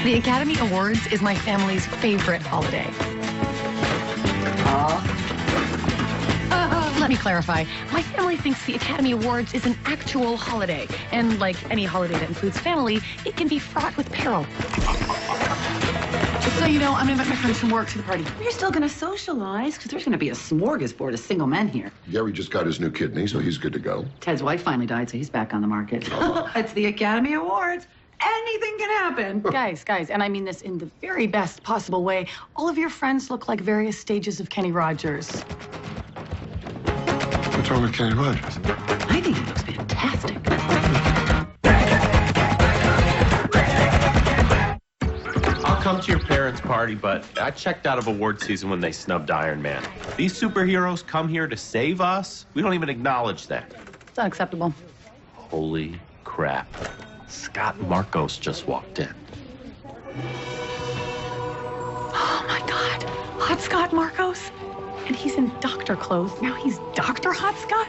The Academy Awards is my family's favorite holiday. Let me clarify. My family thinks the Academy Awards is an actual holiday. And like any holiday that includes family, it can be fraught with peril. Just so you know, I'm gonna invite my friends from work to the party. You're still gonna socialize, because there's gonna be a smorgasbord of single men here. Gary just got his new kidney, so he's good to go. Ted's wife finally died, so he's back on the market. It's the Academy Awards. Anything can happen. Guys, and I mean this in the very best possible way. All of your friends look like various stages of Kenny Rogers. What's wrong with Kenny Rogers? I think he looks fantastic. I'll come to your parents' party, but I checked out of award season when they snubbed Iron Man. These superheroes come here to save us. We don't even acknowledge that. It's unacceptable. Holy crap. Scott Marcos just walked in. Oh my God, Hot Scott Marcos? And he's in doctor clothes. Now he's Dr. Hot Scott?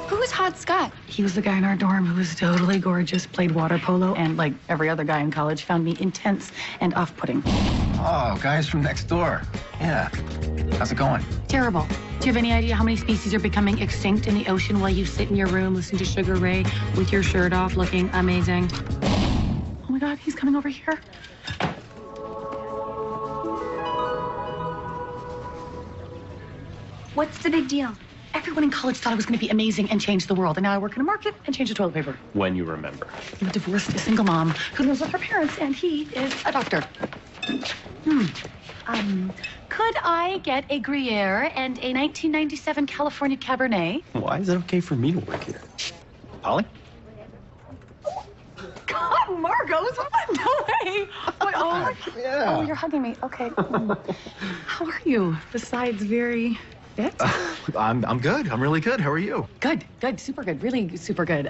Who's Hot Scott? He was the guy in our dorm who was totally gorgeous, played water polo, and like every other guy in college, found me intense and off-putting. Oh, guys from next door. Yeah. How's it going? Terrible. Do you have any idea how many species are becoming extinct in the ocean while you sit in your room listening to Sugar Ray with your shirt off looking amazing? Oh my God, he's coming over here. What's the big deal? Everyone in college thought it was going to be amazing and change the world. And now I work in a market and change the toilet paper. When you remember. I'm a divorced single mom who lives with her parents, and he is a doctor. Could I get a Gruyere and a 1997 California Cabernet? Why is it okay for me to work here? Polly? God, Marcos, no way. Oh, you're hugging me. Okay. How are you? Besides very fit? I'm good. I'm really good. How are you? Good, super good, really super good.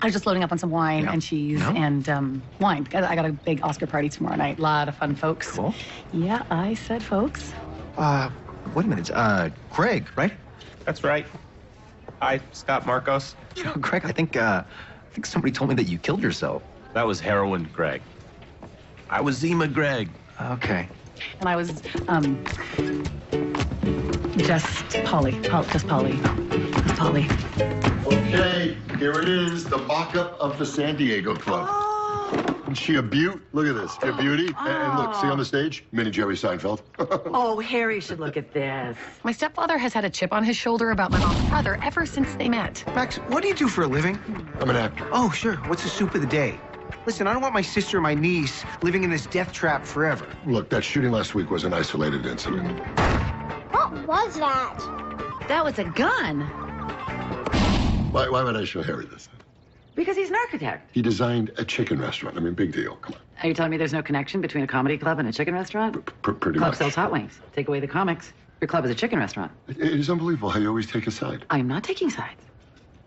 I was just loading up on some wine and cheese and wine. I got a big Oscar party tomorrow night. A lot of fun folks. Cool. Yeah, I said folks. Wait a minute. Greg, right? That's right. Hi, Scott Marcos. You know, Greg, I think somebody told me that you killed yourself. That was heroin Greg. I was Zima Greg. Okay. And I was, just Polly. Just Polly. Just Polly. Okay, here it is, the mock-up of the San Diego Club. Is she a beaut? Look at this. She a beauty? And look, see on the stage? Mini Jerry Seinfeld. Oh, Harry should look at this. My stepfather has had a chip on his shoulder about my mom's brother ever since they met. Max, what do you do for a living? I'm an actor. Oh, sure. What's the soup of the day? Listen, I don't want my sister and my niece living in this death trap forever. Look, that shooting last week was an isolated incident. What was that? That was a gun. Why would I show Harry this? Because he's an architect. He designed a chicken restaurant. I mean, big deal. Come on. Are you telling me there's no connection between a comedy club and a chicken restaurant? Pretty Club much. sells hot wings. Take away the comics. Your club is a chicken restaurant. It is unbelievable how you always take a side. I am not taking sides.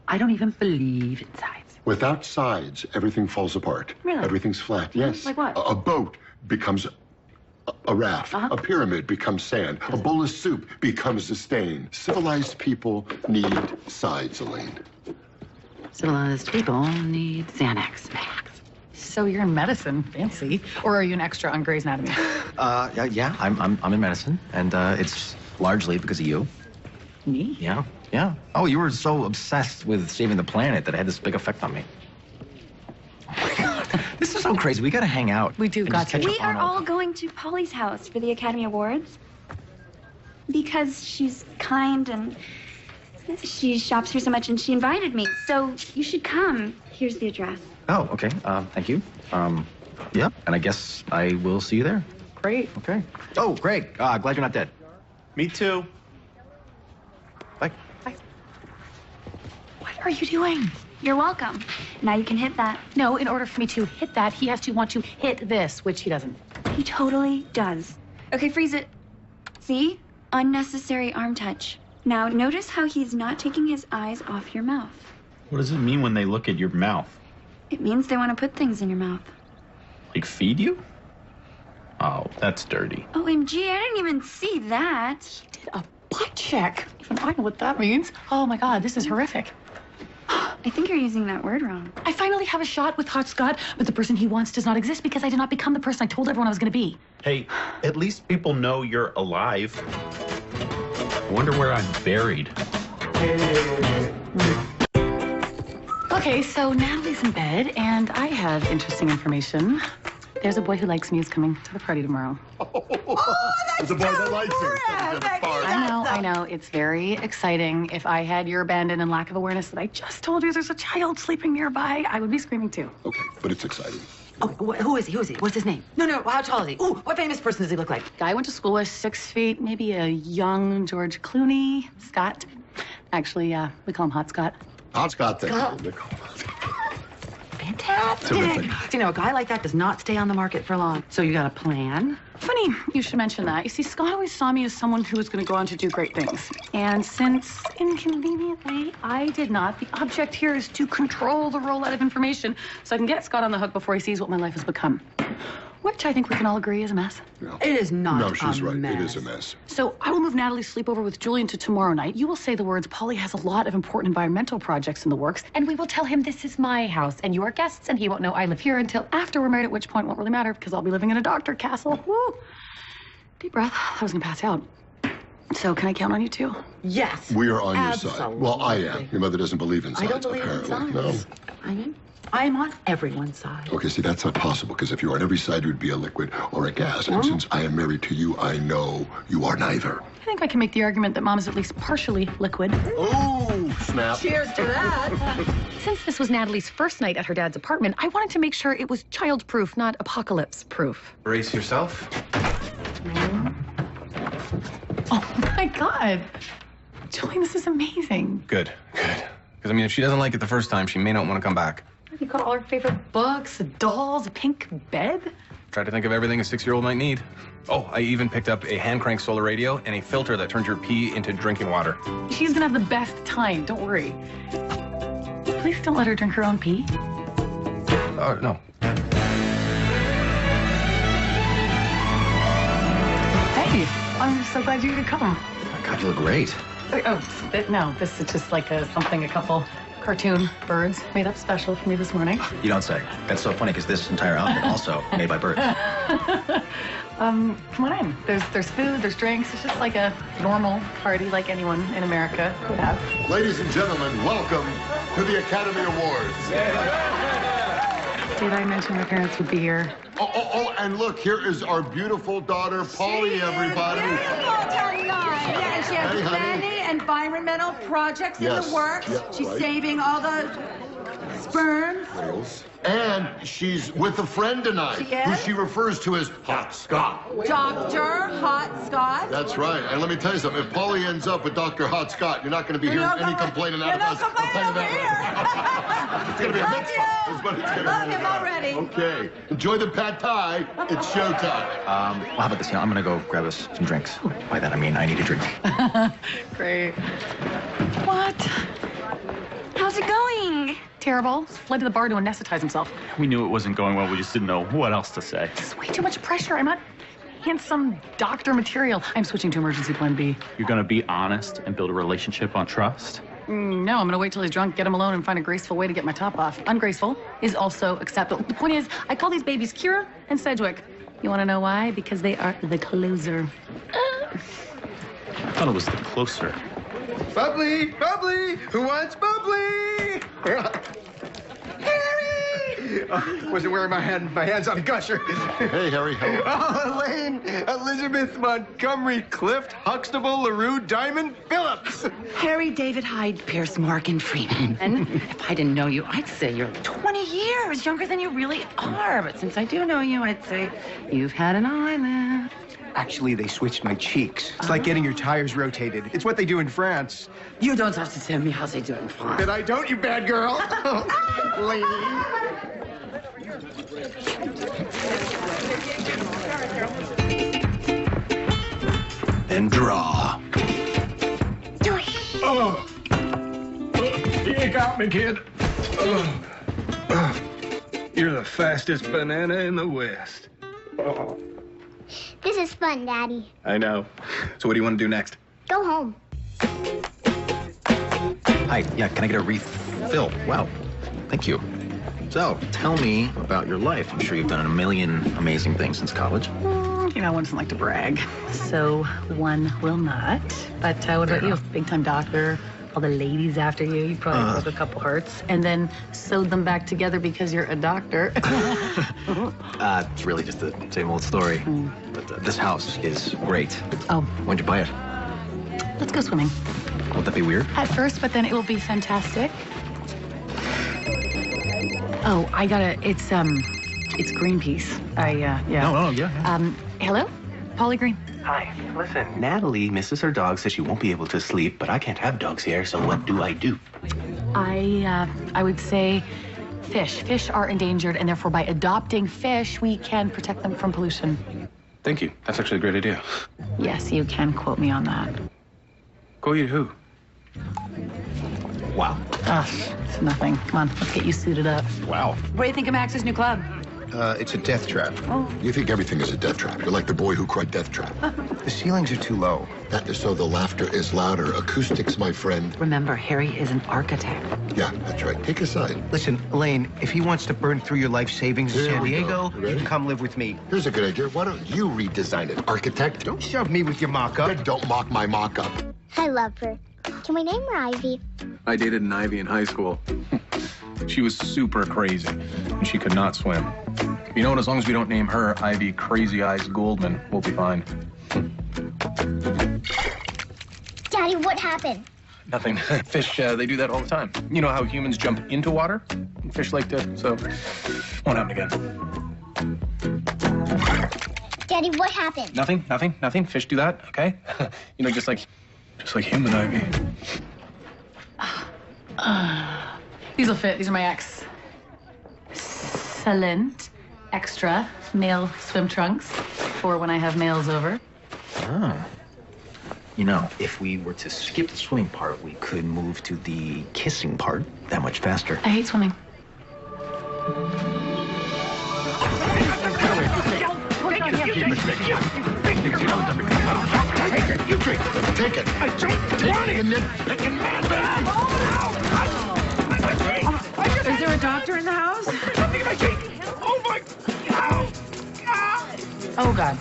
I don't even believe in sides. Without sides, everything falls apart. Really? Everything's flat. Yes. Like what? A boat becomes a raft. Uh-huh. A pyramid becomes sand. A bowl of soup becomes a stain. Civilized people need sides, Elaine. Civilized people need Xanax. Max. So you're in medicine, fancy. Or are you an extra on Grey's Anatomy? Yeah, I'm in medicine, and it's largely because of you. Me? Yeah. Oh, you were so obsessed with saving the planet that it had this big effect on me. Oh my God, this is so crazy. We gotta hang out. We do, and just gotcha. catch We up on are all going to Polly's house for the Academy Awards. Because she's kind and she shops here so much and she invited me. So you should come. Here's the address. Oh, okay. Thank you. Yeah, and I guess I will see you there. Great. Okay. Oh, Greg, glad you're not dead. Me too. Bye. What are you doing? You're welcome. Now you can hit that. No, in order for me to hit that, he has to want to hit this, which he doesn't. He totally does. Okay, freeze it. See? Unnecessary arm touch. Now notice how he's not taking his eyes off your mouth. What does it mean when they look at your mouth? It means they want to put things in your mouth. Like feed you? Oh, that's dirty. OMG, I didn't even see that. Did a butt check. Even I know what that means. Oh my God, this is horrific. I think you're using that word wrong. I finally have a shot with Hot Scott, but the person he wants does not exist because I did not become the person I told everyone I was going to be. Hey, at least people know you're alive. Wonder where I'm buried. Okay, so Natalie's in bed, and I have interesting information. There's a boy who likes me who's coming to the party tomorrow. There's a boy that likes her. I know. It's very exciting. If I had your abandon and lack of awareness that I just told you there's a child sleeping nearby, I would be screaming too. Okay, but it's exciting. Oh, who is he? Who is he? What's his name? No, how tall is he? Ooh, what famous person does he look like? Guy I went to school with, 6 feet, maybe a young George Clooney. Scott. Actually, we call him Hot Scott. Hot Scott thing. Fantastic. Terrific. You know, a guy like that does not stay on the market for long. So you got a plan? Funny you should mention that. You see, Scott always saw me as someone who was going to go on to do great things. And since, inconveniently, I did not, the object here is to control the rollout of information so I can get Scott on the hook before he sees what my life has become. Which I think we can all agree is a mess. No. It is not No, she's a right. mess. It is a mess. So I will move Natalie's sleepover with Julian to tomorrow night. You will say the words, Polly has a lot of important environmental projects in the works, and we will tell him this is my house and you are guests, and he won't know I live here until after we're married, at which point it won't really matter because I'll be living in a doctor castle. Woo! Deep breath. I was gonna pass out. So can I count on you too? Yes. We are on your side. Absolutely. Well, I am. Your mother doesn't believe in I signs, don't believe in apparently. signs. I am on everyone's side. No. Okay, see, that's not possible, because if you were on every side, you would be a liquid or a gas. And since I am married to you, I know you are neither. I think I can make the argument that Mom is at least partially liquid. Oh, snap. Cheers to that. Since this was Natalie's first night at her dad's apartment, I wanted to make sure it was child-proof, not apocalypse-proof. Brace yourself. Oh my God. Julian, this is amazing. Good. Because, I mean, if she doesn't like it the first time, she may not want to come back. You got all her favorite books, dolls, a pink bed. Try to think of everything a 6-year-old might need. Oh, I even picked up a hand-crank solar radio and a filter that turns your pee into drinking water. She's gonna have the best time, don't worry. Please don't let her drink her own pee. Oh, no. Hey, I'm so glad you could come. God, you look great. No, this is just like a couple cartoon birds made up special for me this morning. You don't say. That's so funny because this entire outfit also made by birds. Come on in. There's food, there's drinks. It's just like a normal party like anyone in America would have. Ladies and gentlemen, welcome to the Academy Awards. Did I mention my parents would be here? Oh, and look, here is our beautiful daughter, Polly, everybody. Yeah, and she has Hey, honey. many environmental projects in Yes. the works. Yeah, She's right. saving all the sperms. And she's with a friend tonight, She who is? she refers to as Hot Scott. Dr. Hot Scott. That's right. And let me tell you something. If Polly ends up with Dr. Hot Scott, you're not going to be hearing any complaining out of us. I'll tell you that. It's going to be a Love mitzvah. That's what it's gonna Love be. him already. Okay. Enjoy the pad thai. It's showtime. Well, how about this? I'm gonna go grab us some drinks. By that I mean I need a drink. Great. What? How's it going? Terrible. Fled to the bar to anesthetize himself. We knew it wasn't going well. We just didn't know what else to say. It's way too much pressure. I'm not handsome doctor material. I'm switching to emergency plan B. You're gonna be honest and build a relationship on trust? No, I'm gonna wait till he's drunk, get him alone, and find a graceful way to get my top off. Ungraceful is also acceptable. The point is, I call these babies Kira and Sedgwick. You wanna know why? Because they are the closer. I thought it was the closer. Bubbly! Who wants bubbly? Harry! Oh, wasn't wearing my hands on a gusher. Hey, Harry. How Oh, Elaine, Elizabeth, Montgomery, Clift, Huxtable, LaRue, Diamond, Phillips. Harry, David, Hyde, Pierce, Morgan, Freeman. And if I didn't know you, I'd say you're 20 years younger than you really are. But since I do know you, I'd say you've had an island. Actually, they switched my cheeks. It's like getting your tires rotated. It's what they do in France. You don't have to tell me how they do it in France. That I don't, you bad girl. Lady. Then draw. Oh. You got me, kid. You're the fastest banana in the West. Oh. This is fun, Daddy. I know. So what do you want to do next? Go home. Hi, yeah, can I get a wreath Phil, wow. Thank you. So, tell me about your life. I'm sure you've done a million amazing things since college. You know, one doesn't like to brag, so one will not. But what about you? Big-time doctor, all the ladies after you. You probably broke a couple hearts and then sewed them back together because you're a doctor. It's really just the same old story. But this house is great. Oh. When'd you buy it? Let's go swimming. Won't that be weird? At first, but then it will be fantastic. Oh, I gotta, it's Greenpeace. Yeah. No, yeah. Hello? Polly Green. Hi. Listen, Natalie misses her dog, says she won't be able to sleep, but I can't have dogs here, so what do I do? I would say fish. Fish are endangered, and therefore by adopting fish, we can protect them from pollution. Thank you. That's actually a great idea. Yes, you can quote me on that. Go you who? Wow. It's nothing. Come on, let's get you suited up. Wow. What do you think of Max's new club? It's a death trap. You think everything is a death trap. You're like the boy who cried death trap. The ceilings are too low. That is so the laughter is louder. Acoustics, my friend. Remember, Harry is an architect. Yeah, that's right. Take a side. Listen, Elaine, if he wants to burn through your life savings in Here San we go. Diego, You you ready? can come live with me. Here's a good idea. Why don't you redesign it, architect? Don't shove me with your mock-up. Then don't mock my mock-up. I love her. Can we name her Ivy? I dated an Ivy in high school. She was super crazy, and she could not swim. You know what? As long as we don't name her Ivy Crazy Eyes Goldman, we'll be fine. Daddy, what happened? Nothing. Fish, they do that all the time. You know how humans jump into water? Fish like to, so won't happen again. Daddy, what happened? Nothing. Fish do that, okay? You know, just like him and Ivy. These will fit. These are my excellent extra male swim trunks for when I have males over. You know, if we were to skip the swimming part, we could move to the kissing part that much faster. I hate swimming. Take it. I don't want it. Is there a doctor in the house? Oh, God.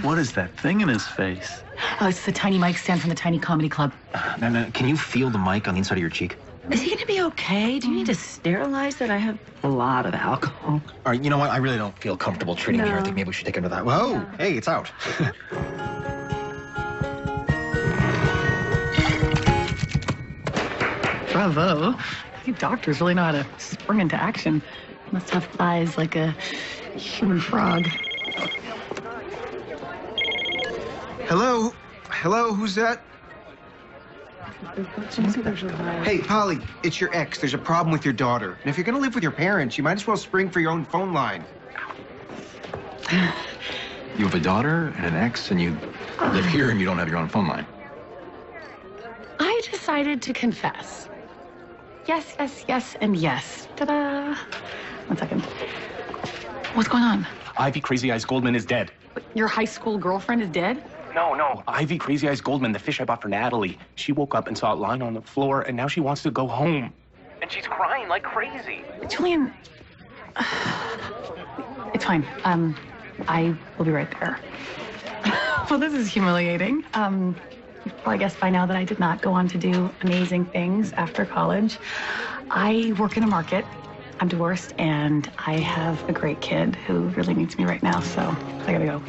What is that thing in his face? Oh, it's the tiny mic stand from the Tiny Comedy Club. No, can you feel the mic on the inside of your cheek? Is he gonna be okay? Do you need to sterilize that? I have a lot of alcohol. All right, you know what? I really don't feel comfortable treating you. I think maybe we should take him to that. Whoa, hey, it's out. Bravo. You doctors really know how to spring into action. Must have thighs like a human frog. Hello? Hello, who's that? Hey, Polly, it's your ex. There's a problem with your daughter. And if you're gonna live with your parents, you might as well spring for your own phone line. You have a daughter and an ex, and you live here and you don't have your own phone line. I decided to confess. Yes, and yes. Ta-da. 1 second. What's going on? Ivy Crazy Eyes Goldman is dead. Your high school girlfriend is dead? No. Ivy Crazy Eyes Goldman, the fish I bought for Natalie. She woke up and saw it lying on the floor, and now she wants to go home. And she's crying like crazy. Julian, it's fine. I will be right there. Well, this is humiliating. You've probably guessed by now that I did not go on to do amazing things after college. I work in a market. I'm divorced, and I have a great kid who really needs me right now, so I gotta go.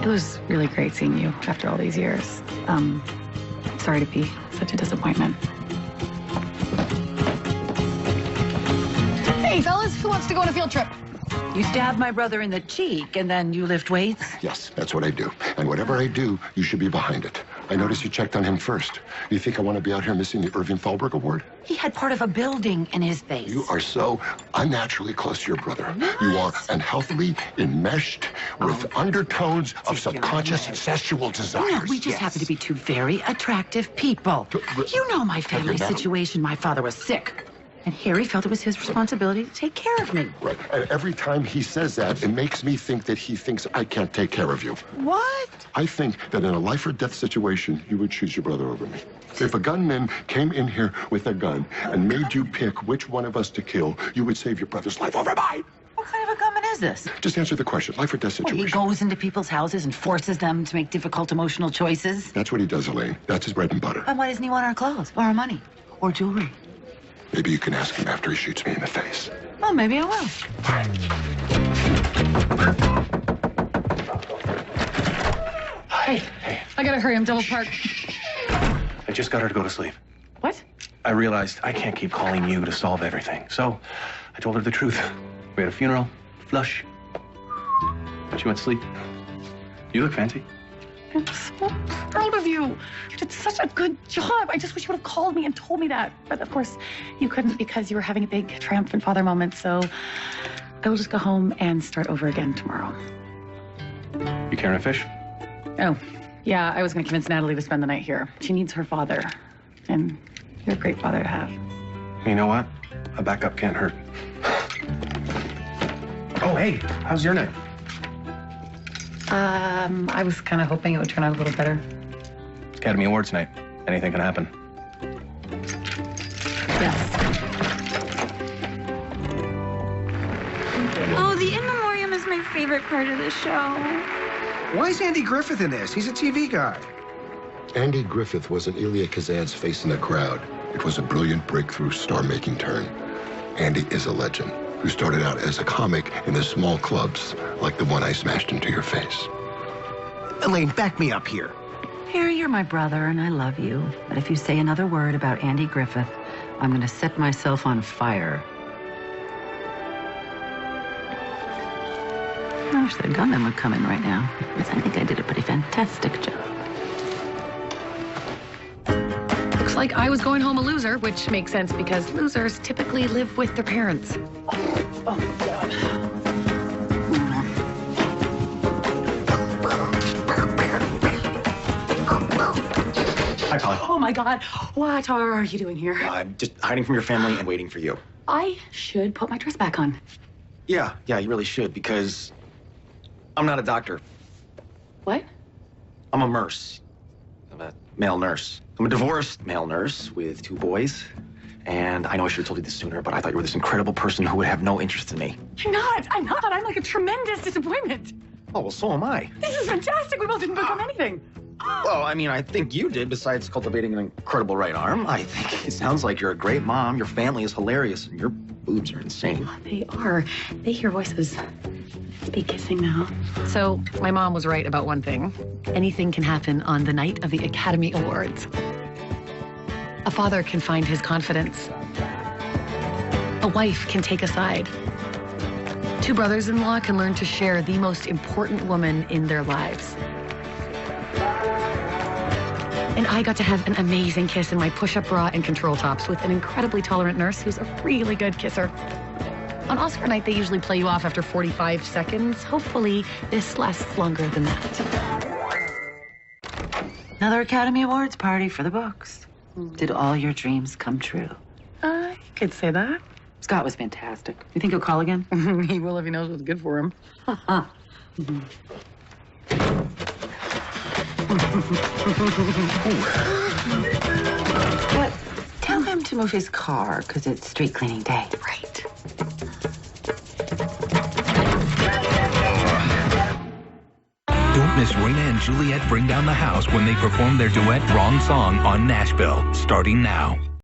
It was really great seeing you after all these years. Sorry to be such a disappointment. Hey, fellas, who wants to go on a field trip? You stabbed my brother in the cheek, and then you lift weights? Yes, that's what I do. And whatever I do, you should be behind it. I noticed you checked on him first. You think I want to be out here missing the Irving Thalberg Award? He had part of a building in his face. You are so unnaturally close to your brother. You are unhealthily enmeshed with undertones of subconscious sexual desires. No, we just happen to be two very attractive people. You know my family situation. My father was sick. And Harry felt it was his responsibility to take care of me. Right. And every time he says that, it makes me think that he thinks I can't take care of you. What? I think that in a life or death situation, you would choose your brother over me. If a gunman came in here with a gun and made you pick which one of us to kill, you would save your brother's life over mine. What kind of a gunman is this? Just answer the question. Life or death situation. He goes into people's houses and forces them to make difficult emotional choices. That's what he does, Elaine. That's his bread and butter. And why doesn't he want our clothes or our money or jewelry? Maybe you can ask him after he shoots me in the face. Well, maybe I will. Hey, I gotta hurry. I'm double parked. I just got her to go to sleep. What? I realized I can't keep calling you to solve everything. So I told her the truth. We had a funeral, flush. She went to sleep. You look fancy. I'm so proud of you. You did such a good job. I just wish you would have called me and told me that. But of course, you couldn't because you were having a big triumphant father moment. So I will just go home and start over again tomorrow. You carrying a fish? Oh, yeah, I was going to convince Natalie to spend the night here. She needs her father. And you're a great father to have. You know what? A backup can't hurt. Oh, hey, how's your night? I was kind of hoping it would turn out a little better. Academy Awards night. Anything can happen. Yes. Oh, the In Memoriam is my favorite part of the show. Why is Andy Griffith in this? He's a TV guy. Andy Griffith wasn't Elia Kazan's face in the crowd. It was a brilliant breakthrough star-making turn. Andy is a legend who started out as a comic in the small clubs like the one I smashed into your face. Elaine, back me up here. Harry, you're my brother, and I love you. But if you say another word about Andy Griffith, I'm going to set myself on fire. I wish the gunman would come in right now, because I think I did a pretty fantastic job. Looks like I was going home a loser, which makes sense because losers typically live with their parents. Oh God. Hi, Polly. Oh, my God. What are you doing here? I'm just hiding from your family and waiting for you. I should put my dress back on. Yeah, you really should, because I'm not a doctor. What? I'm a nurse. I'm a male nurse. I'm a divorced male nurse with 2 boys. And I know I should have told you this sooner, but I thought you were this incredible person who would have no interest in me. I'm not. I'm like a tremendous disappointment. Oh, well, so am I. This is fantastic. We both didn't become anything. Well, I mean, I think you did, besides cultivating an incredible right arm. I think it sounds like you're a great mom, your family is hilarious, and your boobs are insane. They are. They hear voices. Be kissing now. So, my mom was right about one thing. Anything can happen on the night of the Academy Awards. A father can find his confidence. A wife can take a side. 2 brothers-in-law can learn to share the most important woman in their lives. And I got to have an amazing kiss in my push-up bra and control tops with an incredibly tolerant nurse who's a really good kisser. On Oscar night, they usually play you off after 45 seconds. Hopefully, this lasts longer than that. Another Academy Awards party for the books. Did all your dreams come true? I could say that. Scott was fantastic. You think he'll call again? He will if he knows what's good for him. But tell him to move his car, because it's street cleaning day. Right. Don't miss Raina and Juliet Bring Down the House when they perform their duet Wrong Song on Nashville, starting now.